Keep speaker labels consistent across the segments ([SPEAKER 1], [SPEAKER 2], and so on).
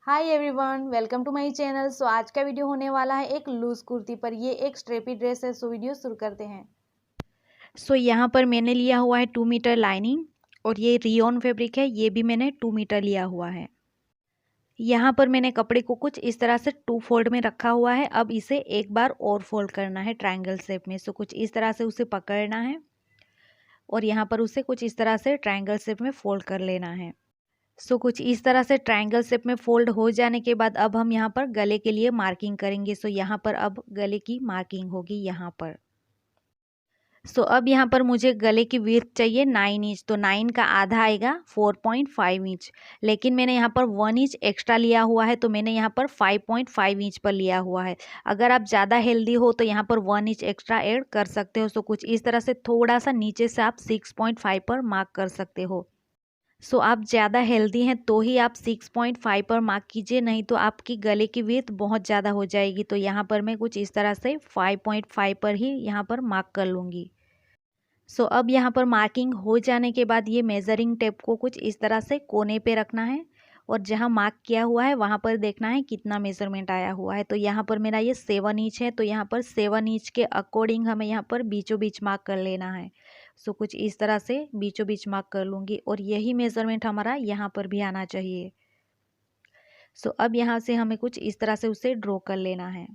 [SPEAKER 1] Hi everyone, welcome to my channel. So आज का video होने वाला है एक लूज कुर्ती पर। ये एक स्ट्रेपी ड्रेस है। सो वीडियो शुरू करते हैं। सो यहाँ पर मैंने लिया हुआ है 2 मीटर लाइनिंग और ये रियोन फैब्रिक है। ये भी मैंने 2 मीटर लिया हुआ है। यहाँ पर मैंने कपड़े को कुछ इस तरह से 2 फोल्ड में रखा हुआ है। अब इसे एक बार और फोल्ड करना है ट्रायंगल शेप में। सो कुछ इस तरह से उसे पकड़ना है और यहाँ पर उसे कुछ इस तरह से ट्रायंगल शेप में फोल्ड कर लेना है। सो कुछ इस तरह से ट्रायंगल शेप में फोल्ड हो जाने के बाद अब हम यहाँ पर गले के लिए मार्किंग करेंगे। सो यहाँ पर अब गले की मार्किंग होगी यहाँ पर। सो अब यहाँ पर मुझे गले की विड्थ चाहिए 9 इंच। तो 9 का आधा आएगा 4.5 इंच। लेकिन मैंने यहाँ पर 1 इंच एक्स्ट्रा लिया हुआ है, तो मैंने यहाँ पर 5.5 इंच पर लिया हुआ है। अगर आप ज़्यादा हेल्दी हो तो यहाँ पर 1 इंच एक्स्ट्रा ऐड कर सकते हो। सो कुछ इस तरह से थोड़ा सा नीचे से आप 6.5 पर मार्क कर सकते हो। सो आप ज़्यादा हेल्दी हैं तो ही आप 6.5 पर मार्क कीजिए, नहीं तो आपकी गले की विड्थ बहुत ज़्यादा हो जाएगी। तो यहाँ पर मैं कुछ इस तरह से 5.5 पर ही यहाँ पर मार्क कर लूँगी। सो अब यहाँ पर मार्किंग हो जाने के बाद ये मेज़रिंग टेप को कुछ इस तरह से कोने पे रखना है और जहाँ मार्क किया हुआ है वहाँ पर देखना है कितना मेज़रमेंट आया हुआ है। तो यहाँ पर मेरा ये 7 इंच है, तो यहाँ पर 7 इंच के अकॉर्डिंग हमें यहाँ पर बीचों बीच मार्क कर लेना है। सो कुछ इस तरह से बीचों बीच मार्क कर लूँगी और यही मेज़रमेंट हमारा यहाँ पर भी आना चाहिए। सो अब यहाँ से हमें कुछ इस तरह से उसे ड्रॉ कर लेना है।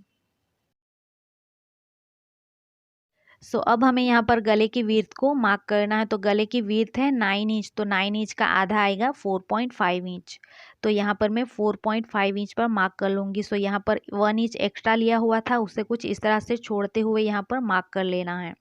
[SPEAKER 1] सो अब हमें यहाँ पर गले की विड्थ को मार्क करना है। तो गले की विड्थ है 9 इंच, तो 9 इंच का आधा आएगा 4.5 इंच। तो यहाँ पर मैं 4.5 इंच पर मार्क कर लूँगी। सो यहाँ पर 1 इंच एक्स्ट्रा लिया हुआ था, उसे कुछ इस तरह से छोड़ते हुए यहाँ पर मार्क कर लेना है।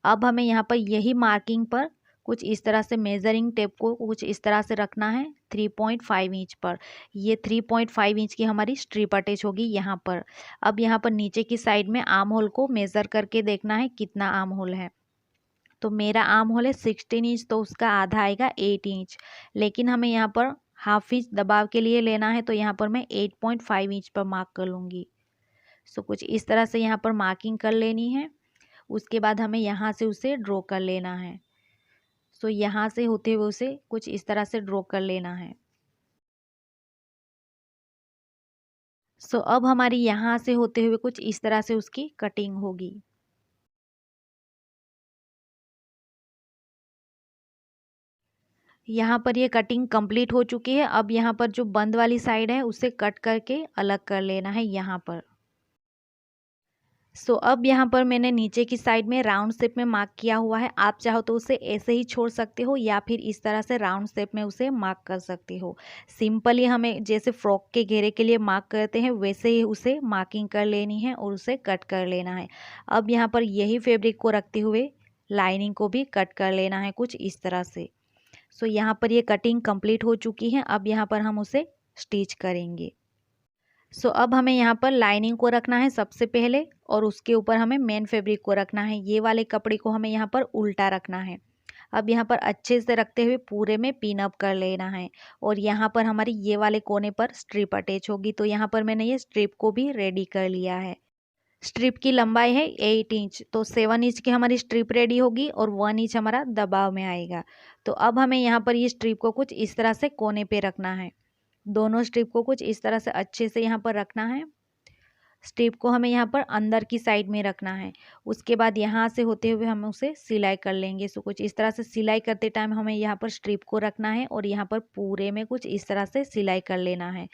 [SPEAKER 1] अब हमें यहाँ पर यही मार्किंग पर कुछ इस तरह से मेज़रिंग टेप को कुछ इस तरह से रखना है 3.5 इंच पर। ये 3.5 इंच की हमारी स्ट्रिप अटैच होगी यहाँ पर। अब यहाँ पर नीचे की साइड में आर्म होल को मेज़र करके देखना है कितना आर्म होल है। तो मेरा आर्म होल है 16 इंच, तो उसका आधा आएगा 8 इंच। लेकिन हमें यहाँ पर हाफ इंच दबाव के लिए लेना है, तो यहाँ पर मैं 8.5 इंच पर मार्क कर लूँगी। सो कुछ इस तरह से यहाँ पर मार्किंग कर लेनी है। उसके बाद हमें यहाँ से उसे ड्रॉ कर लेना है। सो यहाँ से होते हुए उसे कुछ इस तरह से ड्रॉ कर लेना है। सो अब हमारी यहाँ से होते हुए कुछ इस तरह से उसकी कटिंग होगी। यहाँ पर ये कटिंग कंप्लीट हो चुकी है। अब यहाँ पर जो बंद वाली साइड है उसे कट करके अलग कर लेना है यहाँ पर। सो अब यहाँ पर मैंने नीचे की साइड में राउंड शेप में मार्क किया हुआ है। आप चाहो तो उसे ऐसे ही छोड़ सकते हो या फिर इस तरह से राउंड शेप में उसे मार्क कर सकते हो। सिंपली हमें जैसे फ्रॉक के घेरे के लिए मार्क करते हैं वैसे ही उसे मार्किंग कर लेनी है और उसे कट कर लेना है। अब यहाँ पर यही फैब्रिक को रखते हुए लाइनिंग को भी कट कर लेना है कुछ इस तरह से। सो यहाँ पर ये कटिंग कंप्लीट हो चुकी है। अब यहाँ पर हम उसे स्टिच करेंगे। सो अब हमें यहाँ पर लाइनिंग को रखना है सबसे पहले और उसके ऊपर हमें मेन फैब्रिक को रखना है। ये वाले कपड़े को हमें यहाँ पर उल्टा रखना है। अब यहाँ पर अच्छे से रखते हुए पूरे में पिन अप कर लेना है और यहाँ पर हमारी ये वाले कोने पर स्ट्रिप अटैच होगी। तो यहाँ पर मैंने ये स्ट्रिप को भी रेडी कर लिया है। स्ट्रिप की लंबाई है 8 इंच, तो 7 इंच की हमारी स्ट्रिप रेडी होगी और 1 इंच हमारा दबाव में आएगा। तो अब हमें यहाँ पर ये स्ट्रिप को कुछ इस तरह से कोने पे रखना है। दोनों स्ट्रिप को कुछ इस तरह से अच्छे से यहाँ पर रखना है। स्ट्रिप को हमें यहाँ पर अंदर की साइड में रखना है। उसके बाद यहाँ से होते हुए हम उसे सिलाई कर लेंगे। सो कुछ इस तरह से सिलाई करते टाइम हमें यहाँ पर स्ट्रिप को रखना है और यहाँ पर पूरे में कुछ इस तरह से सिलाई कर लेना है।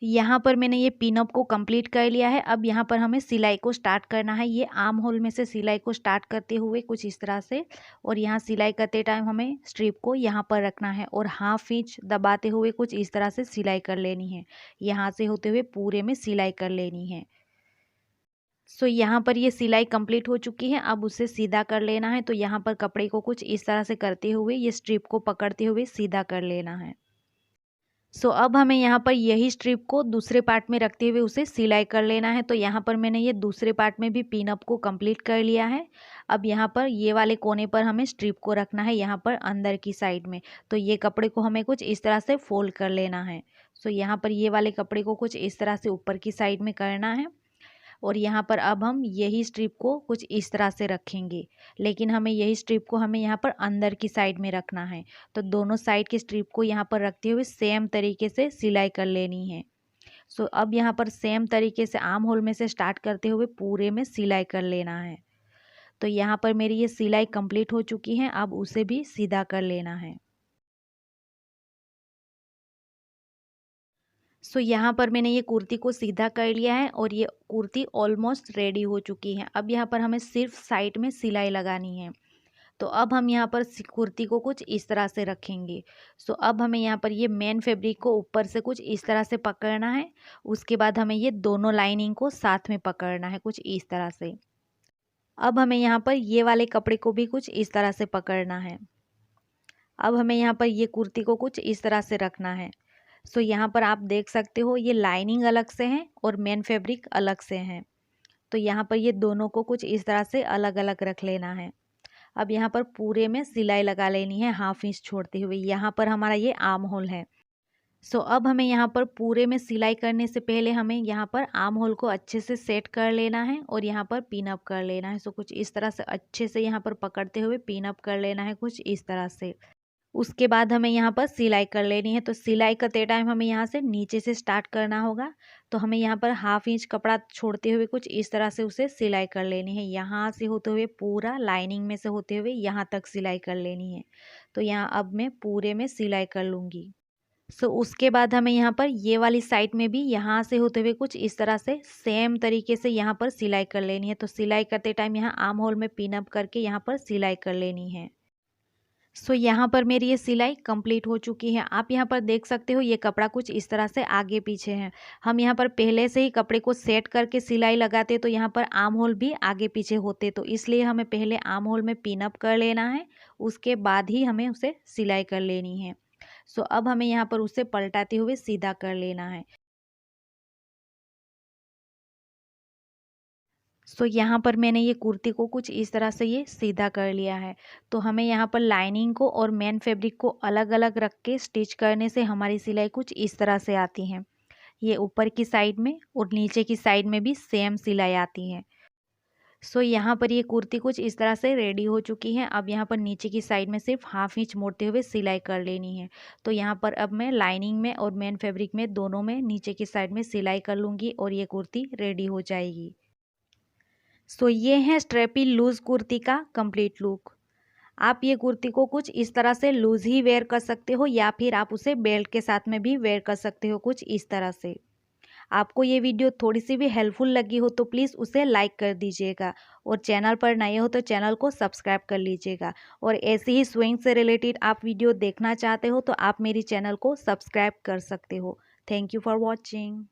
[SPEAKER 1] यहाँ पर मैंने ये पिनअप को कंप्लीट कर लिया है। अब यहाँ पर हमें सिलाई को स्टार्ट करना है। ये आर्म होल में से सिलाई को स्टार्ट करते हुए कुछ इस तरह से, और यहाँ सिलाई करते टाइम हमें स्ट्रिप को यहाँ पर रखना है और हाफ इंच दबाते हुए कुछ इस तरह से सिलाई कर लेनी है। यहाँ से होते हुए पूरे में सिलाई कर लेनी है। सो यहाँ पर ये सिलाई कंप्लीट हो चुकी है। अब उसे सीधा कर लेना है। तो यहाँ पर कपड़े को कुछ इस तरह से करते हुए ये स्ट्रिप को पकड़ते हुए सीधा कर लेना है। सो अब हमें यहाँ पर यही स्ट्रिप को दूसरे पार्ट में रखते हुए उसे सिलाई कर लेना है। तो यहाँ पर मैंने ये दूसरे पार्ट में भी पिन अप को कंप्लीट कर लिया है। अब यहाँ पर ये वाले कोने पर हमें स्ट्रिप को रखना है, यहाँ पर अंदर की साइड में। तो ये कपड़े को हमें कुछ इस तरह से फोल्ड कर लेना है। सो यहाँ पर ये वाले कपड़े को कुछ इस तरह से ऊपर की साइड में करना है। और यहाँ पर अब हम यही स्ट्रिप को कुछ इस तरह से रखेंगे, लेकिन हमें यही स्ट्रिप को हमें यहाँ पर अंदर की साइड में रखना है। तो दोनों साइड की स्ट्रिप को यहाँ पर रखते हुए सेम तरीके से सिलाई कर लेनी है। सो अब यहाँ पर सेम तरीके से आर्म होल में से स्टार्ट करते हुए पूरे में सिलाई कर लेना है। तो यहाँ पर मेरी ये सिलाई कंप्लीट हो चुकी है, अब उसे भी सीधा कर लेना है। सो यहाँ पर मैंने ये कुर्ती को सीधा कर लिया है और ये कुर्ती ऑलमोस्ट रेडी हो चुकी है। अब यहाँ पर हमें सिर्फ साइड में सिलाई लगानी है। तो अब हम यहाँ पर कुर्ती को कुछ इस तरह से रखेंगे। सो अब हमें यहाँ पर ये मेन फैब्रिक को ऊपर से कुछ इस तरह से पकड़ना है। उसके बाद हमें ये दोनों लाइनिंग को साथ में पकड़ना है कुछ इस तरह से। अब हमें यहाँ पर ये वाले कपड़े को भी कुछ इस तरह से पकड़ना है। अब हमें यहाँ पर ये कुर्ती को कुछ इस तरह से रखना है। सो यहाँ पर आप देख सकते हो ये लाइनिंग अलग से है और मेन फैब्रिक अलग से है। तो यहाँ पर ये दोनों को कुछ इस तरह से अलग अलग रख लेना है। अब यहाँ पर पूरे में सिलाई लगा लेनी है 1/2 इंच छोड़ते हुए। यहाँ पर हमारा ये आर्म होल है। सो अब हमें यहाँ पर पूरे में सिलाई करने से पहले हमें यहाँ पर आर्म होल को अच्छे से सेट कर लेना है और यहाँ पर पिन अप कर लेना है। सो कुछ इस तरह से अच्छे से यहाँ पर पकड़ते हुए पिन अप कर लेना है कुछ इस तरह से। उसके बाद हमें यहाँ पर सिलाई कर लेनी है। तो सिलाई करते टाइम हमें यहाँ से नीचे से स्टार्ट करना होगा। तो हमें यहाँ पर 1/2 इंच कपड़ा छोड़ते हुए कुछ इस तरह से उसे सिलाई कर लेनी है। यहाँ से होते हुए पूरा लाइनिंग में से होते हुए यहाँ तक सिलाई कर लेनी है। तो यहाँ अब मैं पूरे में सिलाई कर लूँगी। सो उसके बाद हमें यहाँ पर ये वाली साइड में भी यहाँ से होते हुए कुछ इस तरह से सेम तरीके से यहाँ पर सिलाई कर लेनी है। तो सिलाई करते टाइम यहाँ आर्म होल में पिन अप करके यहाँ पर सिलाई कर लेनी है। सो यहाँ पर मेरी ये सिलाई कंप्लीट हो चुकी है। आप यहाँ पर देख सकते हो ये कपड़ा कुछ इस तरह से आगे पीछे है। हम यहाँ पर पहले से ही कपड़े को सेट करके सिलाई लगाते तो यहाँ पर आर्म होल भी आगे पीछे होते, तो इसलिए हमें पहले आर्म होल में पिन अप कर लेना है, उसके बाद ही हमें उसे सिलाई कर लेनी है। सो अब हमें यहाँ पर उसे पलटाते हुए सीधा कर लेना है। सो यहाँ पर मैंने ये कुर्ती को कुछ इस तरह से ये सीधा कर लिया है। तो हमें यहाँ पर लाइनिंग को और मेन फैब्रिक को अलग अलग रख के स्टिच करने से हमारी सिलाई कुछ इस तरह से आती है। ये ऊपर की साइड में और नीचे की साइड में भी सेम सिलाई आती है। सो यहाँ पर ये कुर्ती कुछ इस तरह से रेडी हो चुकी है। अब यहाँ पर नीचे की साइड में सिर्फ 1/2 इंच मोड़ते हुए सिलाई कर लेनी है। तो यहाँ पर अब मैं लाइनिंग में और मेन फैब्रिक में दोनों में नीचे की साइड में सिलाई कर लूँगी और ये कुर्ती रेडी हो जाएगी। सो ये है स्ट्रेपी लूज़ कुर्ती का कंप्लीट लुक। आप ये कुर्ती को कुछ इस तरह से लूज़ ही वेयर कर सकते हो या फिर आप उसे बेल्ट के साथ में भी वेयर कर सकते हो कुछ इस तरह से। आपको ये वीडियो थोड़ी सी भी हेल्पफुल लगी हो तो प्लीज़ उसे लाइक कर दीजिएगा और चैनल पर नए हो तो चैनल को सब्सक्राइब कर लीजिएगा। और ऐसे ही स्विंग से रिलेटेड आप वीडियो देखना चाहते हो तो आप मेरी चैनल को सब्सक्राइब कर सकते हो। Thank you for watching.